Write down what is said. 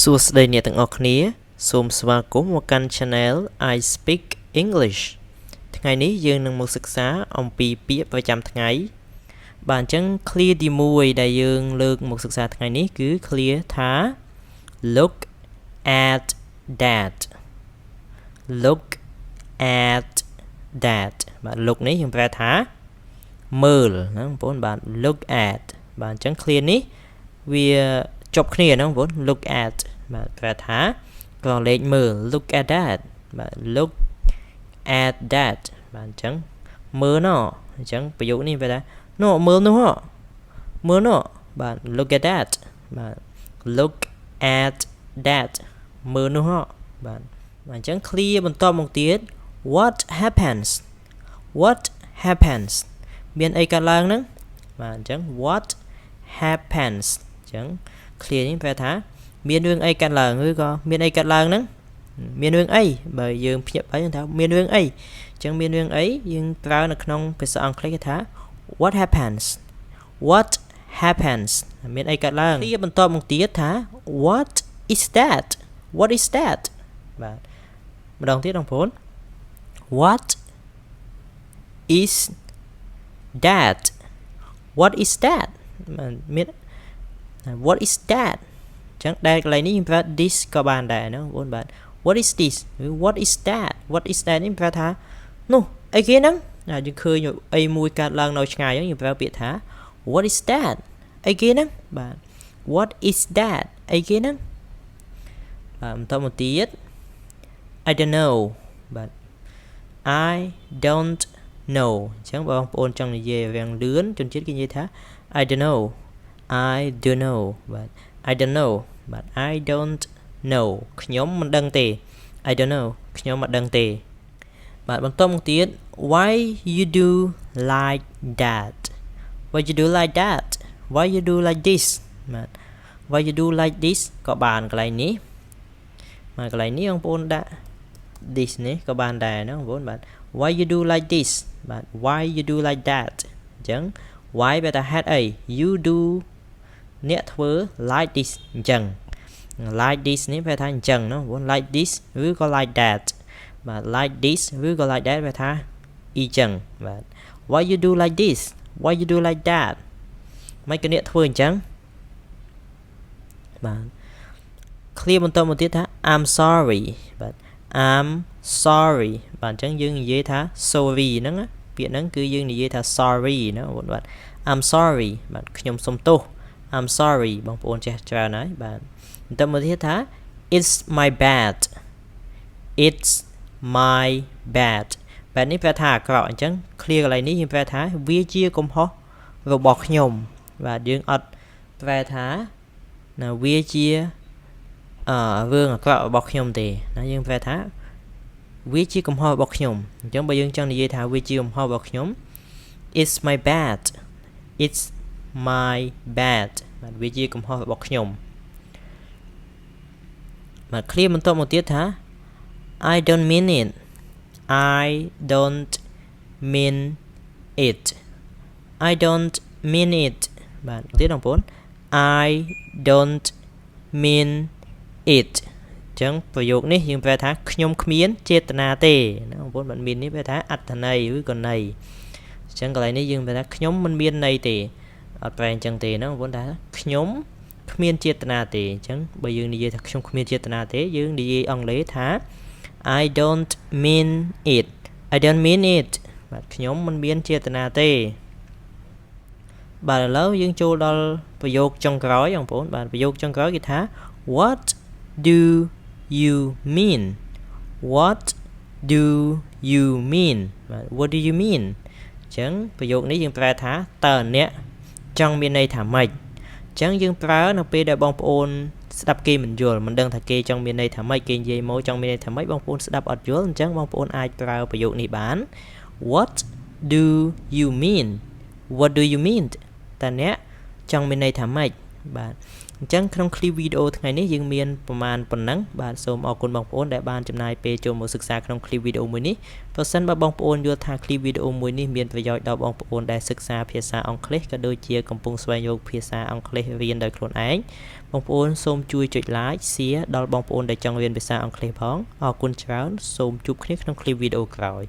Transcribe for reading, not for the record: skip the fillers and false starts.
សួស្តីអ្នកទាំងអស់គ្នាសូមស្វាគមន៍មកកាន់ Channel I Speak English ថ្ងៃនេះយើងនឹងមកសិក្សាអំពីពាក្យប្រចាំថ្ងៃបាទអញ្ចឹង clear ទី1ដែលយើងលើកមកសិក្សាថ្ងៃនេះគឺ clear ថា look at that look at that បាទ look នេះយើងប្រែថាមើលណាបងប្អូនបាទ look at បាទអញ្ចឹង clear នេះវាចប់គ្នាណាបងប្អូន look at បាទប្រែថាក៏លេខមើល look at that បាទ look at that បាទអញ្ចឹងមើលណោះអញ្ចឹងប្រយោគនេះប្រែថាណោះមើលនោះមើលណោះបាទ look at that បាទ look at that មើលនោះបាទអញ្ចឹង clear បន្តមកទៀត what happens មានអីកើតឡើងហ្នឹងបាទអញ្ចឹង what happens អញ្ចឹង clear នេះប្រែថាមានរឿងអីកើតឡើងឬក៏មានអីកើតឡើងហ្នឹងមានរឿងអីបើយើងភ្ញាក់ផ្អើលថាមានរឿងអីអញ្ចឹងមានរឿងអីយើងប្រើនៅក្នុងភាសាអង់គ្លេសគេថា what happens មានអីកើតឡើង clear បន្តមកទៀតថា what is that បាទម្ដងទៀតបងប្អូន what is that មានwhat is that អញ្ចឹងដែលកន្លែងនេះយើងប្រើ this ក៏បានដែរណាបងប្អូនបាទ what is this ឬ what is that នេះប្រើថានោះអីគេហ្នឹងយើងឃើញអីមួយកើតឡើងនៅឆ្ងាយអញ្ចឹងយើងប្រើពាក្យថា what is that អីគេហ្នឹងបាទ what is that អីគេហ្នឹងបាទបន្តមកទៀត I don't know បាទ I don't know អញ្ចឹងបងប្អូនចង់និយាយរាងលឿនជនជាតិគេនិយាយថា I don't know បាទ I don't know បាទ I don't know ខ្ញុំមិនដឹងទេ I don't know ខ្ញុំមិនដឹងទេបាទបន្តមកទៀត why you do like that why you do like this បាទ why you do like this ក៏បានកន្លែងនេះបាទកន្លែងនេះបងប្អូនដាក់ this នេះក៏បានដែរណាបងប្អូនបាទ why you do like this បាទ why you do like that អញ្ចឹង why បែរថាហេតុអី you do អ្នកធ្វើ like this អញ្ចឹង like this នេះបែរថាអញ្ចឹងណាបងប្អូន like this ឬក៏ like that បាទ like this ឬក៏ like that បែរថាអ៊ីចឹងបាទ why you do like this why you do like that មិនក៏អ្នកធ្វើអញ្ចឹងបាទ clear បន្តមកទៀតថា I'm sorry បាទ I'm sorry បាទអញ្ចឹងយើងនិយាយថា sorry ហ្នឹងពាក្យហ្នឹងគឺយើងនិយាយថា sorry ណាបងប្អូនបាទ I'm sorry បាទខ្ញុំសុំទោស I'm sorry បងប្អូនចេះច្រើនហើយបាទបន្តមកទៀតថា it's my bad បាទនេះប្រែថាអាក្រក់អញ្ចឹង clear កន្លែងនេះយើងប្រែថាវាជាកំហុសរបស់ខ្ញុំបាទយើងអត់ប្រែថាណាវាជារឿងអាក្រក់របស់ខ្ញុំទេណាយើងប្រែថាវាជាកំហុសរបស់ខ្ញុំអញ្ចឹងបើយើងចង់និយាយថាវាជាកំហុសរបស់ខ្ញុំ it's my bad បាទវាជាកំហុសរបស់ខ្ញុំបាទ clear បន្តមកទៀតថា I don't mean it បាទទៀតបងប្អូន I don't mean it អញ្ចឹងប្រយោគនេះយើងប្រែថាខ្ញុំគ្មានចេតនាទេណាបងប្អូនបាទមាននេះប្រែថាអត្ថន័យឬក៏ន័យអញ្ចឹងកន្លែងនេះយើងប្រែថាខ្ញុំមិនមានន័យទេអត់ប្រែអញ្ចឹងទេណាបងប្អូនថាខ្ញុំគ្មានចេតនាទេអញ្ចឹងបើយើងនិយាយថាខ្ញុំគ្មានចេតនាទេយើងនិយាយអង់គ្លេសថា I don't mean it បាទខ្ញុំមិនមានចេតនាទេបាទឥឡូវយើងចូលដល់ប្រយោគចុងក្រោយបងប្អូនបាទប្រយោគចុងក្រោយគេថា what do you mean បាទ what do you mean អញ្ចឹងប្រយោគនេះយើងប្រែថាតើអ្នកចង់មានន័យថាម៉េចអញ្ចឹងយើងប្រើនៅពេលដែលបងប្អូនស្ដាប់គេមិនយល់មិនដឹងថាគេចង់មានន័យថាម៉េចគេនិយាយមកចង់មានន័យថាម៉េចបងប្អូនស្ដាប់អត់យល់អញ្ចឹងបងប្អូនអាចប្រើប្រយោគនេះបាន what do you mean តើអ្នកចង់មានន័យថាម៉េចបាទ អញ្ចឹងក្នុងคลิปវីដេអូថ្ងៃនេះយើងមានប្រមាណប៉ុណ្ណឹងបាទសូមអរគុណបងប្អូនដែលបានចំណាយពេលចូលមកសិក្សាក្នុងคลิปវីដេអូមួយនេះប្រសិនបើបងប្អូនយល់ថាคลิปវីដេអូមួយនេះមានប្រយោជន៍ដល់បងប្អូនដែលសិក្សាភាសាអង់គ្លេសក៏ដូចជាកំពុងស្វែងរកភាសាអង់គ្លេសរៀនដោយខ្លួនឯងបងប្អូនសូមជួយចុច like share ដល់បងប្អូនដែលចង់រៀនភាសាអង់គ្លេសផងអរគុណច្រើនសូមជួបគ្នាក្នុងคลิปវីដេអូក្រោយ